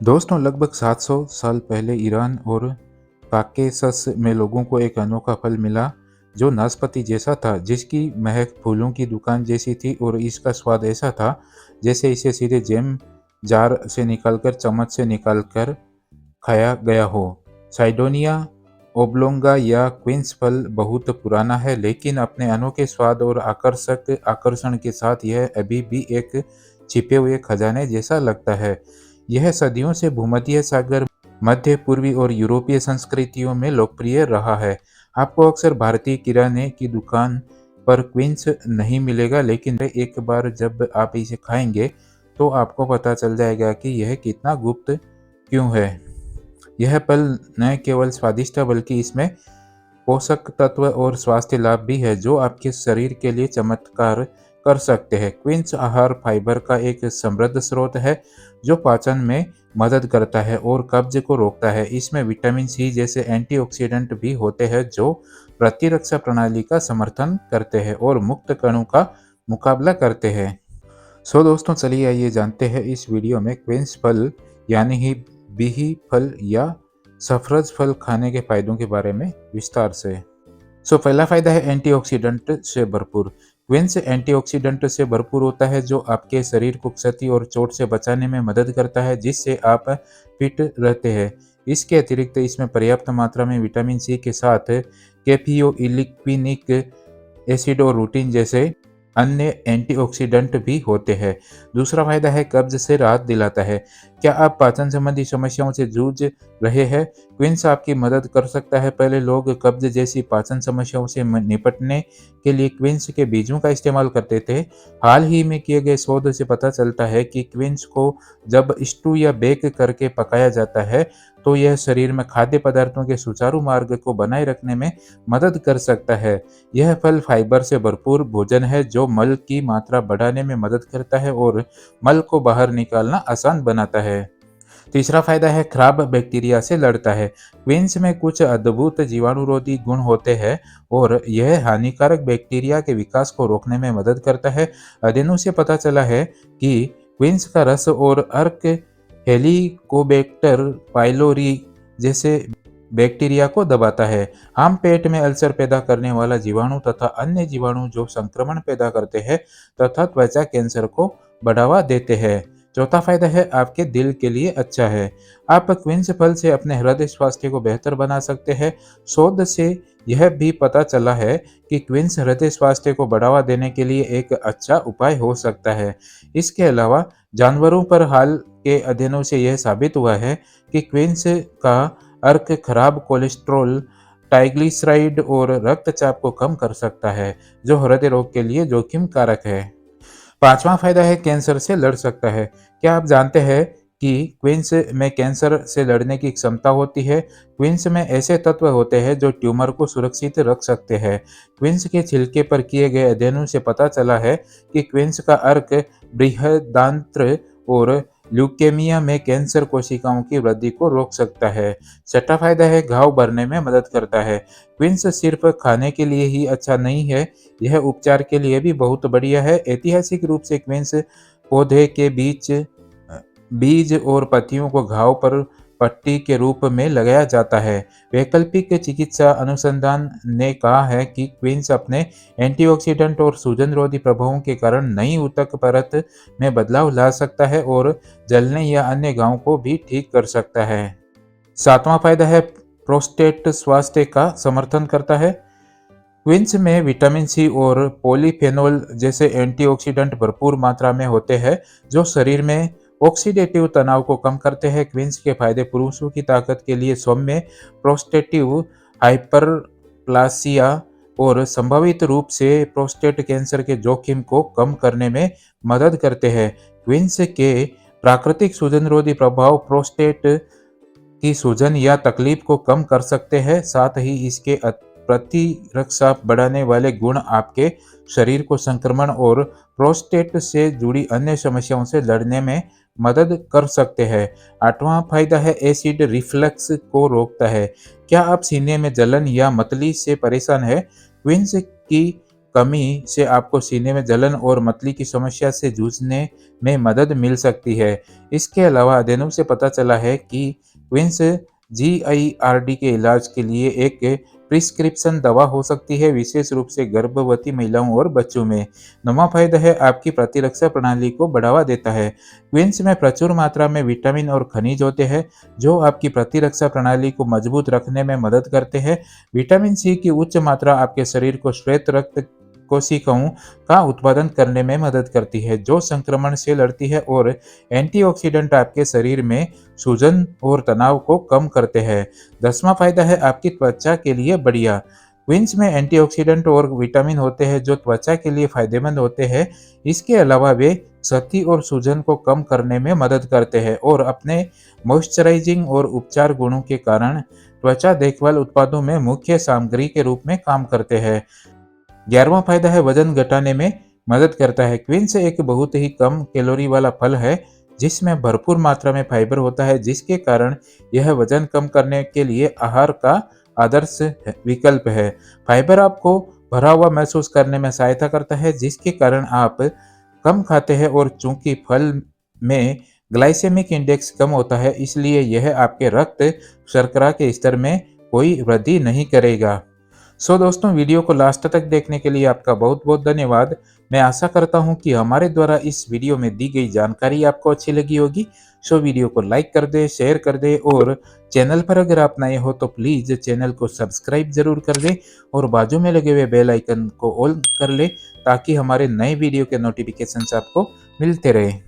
दोस्तों, लगभग 700 साल पहले ईरान और काकेशस में लोगों को एक अनोखा फल मिला जो नाशपाती जैसा था, जिसकी महक फूलों की दुकान जैसी थी और इसका स्वाद ऐसा था जैसे इसे सीधे जैम जार से निकालकर चम्मच से निकालकर खाया गया हो। साइडोनिया ओब्लोंगा या क्वींस फल बहुत पुराना है, लेकिन अपने अनोखे स्वाद और आकर्षक आकर्षण के साथ यह अभी भी एक छिपे हुए खजाने जैसा लगता है। यह सदियों से भूमध्य सागर, मध्य पूर्वी और यूरोपीय संस्कृतियों में लोकप्रिय रहा है। आपको अक्सर भारतीय किराने की दुकान पर क्वींस नहीं मिलेगा, लेकिन एक बार जब आप इसे खाएंगे तो आपको पता चल जाएगा कि यह कितना गुप्त क्यों है। यह फल न केवल स्वादिष्ट है, बल्कि इसमें पोषक तत्व और स्वास्थ्य लाभ भी है जो आपके शरीर के लिए चमत्कार कर सकते हैं। क्विंस आहार फाइबर का एक समृद्ध स्रोत है जो पाचन में मदद करता है और कब्ज को रोकता है। इसमें विटामिन सी जैसे एंटीऑक्सीडेंट भी होते हैं जो प्रतिरक्षा प्रणाली का समर्थन करते हैं और मुक्त कणों का मुकाबला करते हैं। दोस्तों, चलिए आइए जानते हैं इस वीडियो में क्विंस फल यानी ही बीही फल या सफरज फल खाने के फायदों के बारे में विस्तार से। पहला फायदा है एंटीऑक्सीडेंट से भरपूर। क्विंस एंटीऑक्सीडेंट से भरपूर होता है जो आपके शरीर को क्षति और चोट से बचाने में मदद करता है, जिससे आप फिट रहते हैं। इसके अतिरिक्त इसमें पर्याप्त मात्रा में विटामिन सी के साथ कैफियोइलिक्विनिक एसिड और रूटिन जैसे अन्य एंटीऑक्सीडेंट भी होते हैं। दूसरा फायदा है कब्ज से राहत दिलाता है। क्या आप पाचन संबंधी समस्याओं से जूझ रहे हैं? क्विंस आपकी मदद कर सकता है। पहले लोग कब्ज जैसी पाचन समस्याओं से निपटने के लिए क्विंस के बीजों का इस्तेमाल करते थे। हाल ही में किए गए शोध से पता चलता है कि क्विंस को जब स्टू या बेक करके पकाया जाता है तो यह शरीर में खाद्य पदार्थों के सुचारू मार्ग को बनाए रखने में मदद कर सकता है। यह फल फाइबर से भरपूर भोजन है जो मल की मात्रा बढ़ाने में मदद करता है और मल को बाहर निकालना आसान बनाता है। तीसरा फायदा है खराब बैक्टीरिया से लड़ता है। क्विंस में कुछ अद्भुत जीवाणुरोधी गुण होते हैं और यह हानिकारक बैक्टीरिया के विकास को रोकने में मदद करता है। अध्ययनों से पता चला है कि क्विंस का रस और अर्क हेलिकोबैक्टर पाइलोरी जैसे बैक्टीरिया को दबाता है। आम पेट में अल्सर पैदा करने वाला जीवाणु तथा अन्य जीवाणु जो संक्रमण पैदा करते हैं तथा त्वचा कैंसर को बढ़ावा देते हैं। चौथा फायदा है आपके दिल के लिए अच्छा है। आप क्विंस फल से अपने हृदय स्वास्थ्य को बेहतर बना सकते हैं। शोध से यह भी पता चला है कि क्विंस हृदय स्वास्थ्य को बढ़ावा देने के लिए एक अच्छा उपाय हो सकता है। इसके अलावा जानवरों पर हाल के अध्ययनों से यह साबित हुआ है कि क्विंस का अर्क खराब कोलेस्ट्रॉल, ट्राइग्लिसराइड और रक्तचाप को कम कर सकता है, जो हृदय रोग के लिए जोखिम कारक है। पांचवा फायदा है कैंसर से लड़ सकता है। क्या आप जानते हैं कि क्विंस में कैंसर से लड़ने की क्षमता होती है? क्विंस में ऐसे तत्व होते हैं जो ट्यूमर को सुरक्षित रख सकते हैं। क्विंस के छिलके पर किए गए अध्ययनों से पता चला है कि क्विंस का अर्क बृहदांत्र और ल्यूकेमिया में कैंसर कोशिकाओं की वृद्धि को रोक सकता है। छठा फायदा है घाव भरने में मदद करता है। क्विंस सिर्फ खाने के लिए ही अच्छा नहीं है, यह उपचार के लिए भी बहुत बढ़िया है। ऐतिहासिक रूप से क्विंस पौधे के बीच बीज और पत्तियों को घाव पर पट्टी के रूप में लगाया जाता है। वैकल्पिक चिकित्सा अनुसंधान ने कहा है कि क्विंस अपने एंटीऑक्सीडेंट और सूजन-रोधी प्रभावों के कारण नई ऊतक परत में बदलाव ला सकता है और जलने या अन्य घाव को भी ठीक कर सकता है। सातवां फायदा है प्रोस्टेट स्वास्थ्य का समर्थन करता है। क्विंस में विटामिन सी और पॉलीफेनोल जैसे एंटीऑक्सीडेंट भरपूर मात्रा में होते हैं जो शरीर में ऑक्सीडेटिव तनाव को कम करते हैं। क्विंस के फायदे पुरुषों की ताकत के लिए सौम्य प्रोस्टेटिव हाइपरप्लासिया और संभावित रूप से प्रोस्टेट कैंसर के जोखिम को कम करने में मदद करते हैं। क्विंस के प्राकृतिक सूजनरोधी प्रभाव प्रोस्टेट की सूजन या तकलीफ को कम कर सकते हैं। साथ ही इसके प्रतिरक्षा बढ़ाने वाले गुण आपके शरीर को संक्रमण और प्रोस्टेट से जुड़ी अन्य समस्याओं से लड़ने में मदद कर सकते हैं। आठवां फायदा है एसिड रिफ्लक्स को रोकता है। क्या आप सीने में जलन या मतली से परेशान हैं? क्विंस की कमी से आपको सीने में जलन और मतली की समस्या से जूझने में मदद मिल सकती है। इसके अलावा अध्ययनों से पता चला है कि क्विंस GIRD के इलाज के लिए एक प्रिस्क्रिप्शन दवा हो सकती है, विशेष रूप से गर्भवती महिलाओं और बच्चों में। नौवां फायदा है आपकी प्रतिरक्षा प्रणाली को बढ़ावा देता है। क्विंस में प्रचुर मात्रा में विटामिन और खनिज होते हैं जो आपकी प्रतिरक्षा प्रणाली को मजबूत रखने में मदद करते हैं। विटामिन सी की उच्च मात्रा आपके शरीर को श्वेत रक्त कोशिकाओं का उत्पादन करने में मदद करती है जो संक्रमण से लड़ती है, और एंटीऑक्सीडेंट आपके शरीर में सूजन और तनाव को कम करते हैं। 10वां फायदा है आपकी त्वचा के लिए बढ़िया। क्विंस में एंटीऑक्सीडेंट और विटामिन होते हैं जो त्वचा के लिए फायदेमंद होते हैं। इसके अलावा वे क्षति और सूजन को कम करने में मदद करते हैं और अपने मॉइस्चराइजिंग और उपचार गुणों के कारण त्वचा देखभाल उत्पादों में मुख्य सामग्री के रूप में काम करते हैं। 11वां फायदा है वजन घटाने में मदद करता है। क्विंस एक बहुत ही कम कैलोरी वाला फल है जिसमें भरपूर मात्रा में फाइबर होता है, जिसके कारण यह वजन कम करने के लिए आहार का आदर्श विकल्प है। फाइबर आपको भरा हुआ महसूस करने में सहायता करता है, जिसके कारण आप कम खाते हैं, और चूंकि फल में ग्लाइसेमिक इंडेक्स कम होता है इसलिए यह आपके रक्त शर्करा के स्तर में कोई वृद्धि नहीं करेगा। दोस्तों, वीडियो को लास्ट तक देखने के लिए आपका बहुत बहुत धन्यवाद। मैं आशा करता हूं कि हमारे द्वारा इस वीडियो में दी गई जानकारी आपको अच्छी लगी होगी। वीडियो को लाइक कर दे, शेयर कर दे, और चैनल पर अगर आप नए हो तो प्लीज़ चैनल को सब्सक्राइब जरूर कर दे और बाजू में लगे हुए बेल आइकन को ऑल कर ले ताकि हमारे नए वीडियो के नोटिफिकेशंस आपको मिलते रहे।